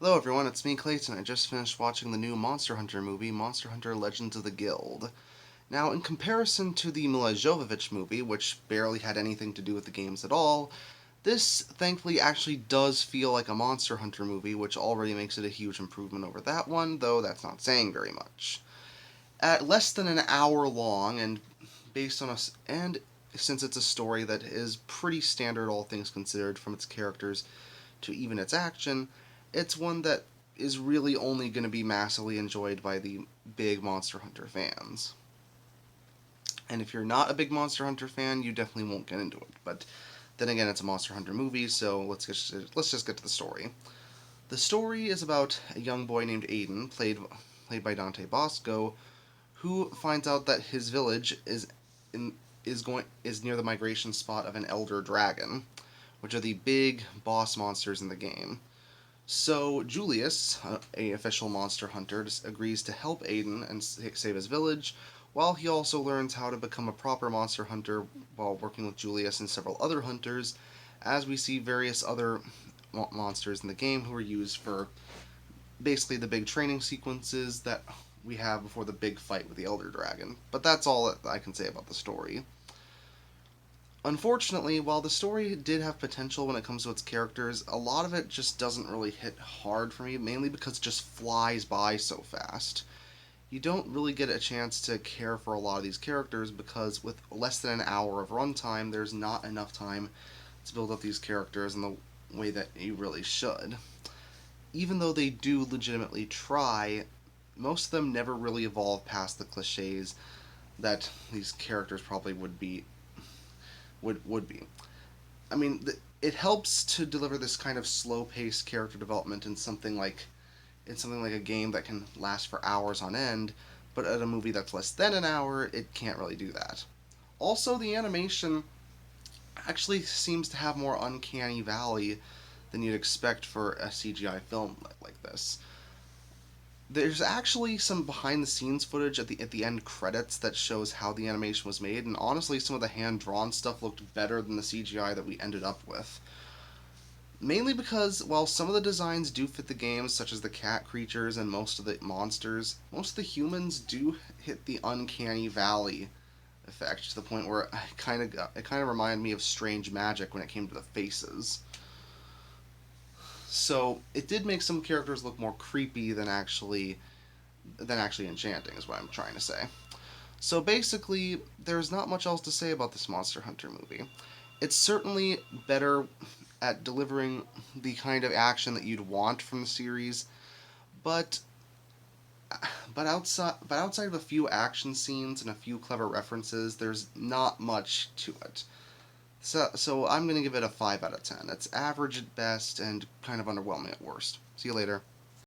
Hello everyone, it's me Clayton. I just finished watching the new Monster Hunter movie, Monster Hunter Legends of the Guild. Now, in comparison to the Milla Jovovich movie, which barely had anything to do with the games at all, this thankfully actually does feel like a Monster Hunter movie, which already makes it a huge improvement over that one, though that's not saying very much. At less than an hour long, and based on and since it's a story that is pretty standard all things considered from its characters to even its action, it's one that is really only going to be massively enjoyed by the big Monster Hunter fans. And if you're not a big Monster Hunter fan, you definitely won't get into it. But then again, it's a Monster Hunter movie, so let's just get to the story. The story is about a young boy named Aiden, played by Dante Bosco, who finds out that his village in is near the migration spot of an elder dragon, which are the big boss monsters in the game. So Julius, a official monster hunter, agrees to help Aiden and save his village, while he also learns how to become a proper monster hunter while working with Julius and several other hunters, as we see various other monsters in the game who are used for basically the big training sequences that we have before the big fight with the Elder Dragon. But that's all that I can say about the story. Unfortunately, while the story did have potential when it comes to its characters, a lot of it just doesn't really hit hard for me, mainly because it just flies by so fast. You don't really get a chance to care for a lot of these characters because with less than an hour of runtime, there's not enough time to build up these characters in the way that you really should. Even though they do legitimately try, most of them never really evolve past the cliches that these characters probably would be. I mean, it helps to deliver this kind of slow-paced character development in something like a game that can last for hours on end, but at a movie that's less than an hour, it can't really do that. Also, the animation actually seems to have more uncanny valley than you'd expect for a CGI film like this. There's actually some behind the scenes footage at the end credits that shows how the animation was made, and honestly, some of the hand drawn stuff looked better than the CGI that we ended up with. Mainly because while some of the designs do fit the games, such as the cat creatures and most of the monsters, most of the humans do hit the uncanny valley effect to the point where it kind of reminded me of Strange Magic when it came to the faces. So it did make some characters look more creepy than actually enchanting, is what I'm trying to say. So basically, there's not much else to say about this Monster Hunter movie. It's certainly better at delivering the kind of action that you'd want from the series, but but outside of a few action scenes and a few clever references, there's not much to it. So I'm gonna give it a 5 out of 10. It's average at best and kind of underwhelming at worst. See you later.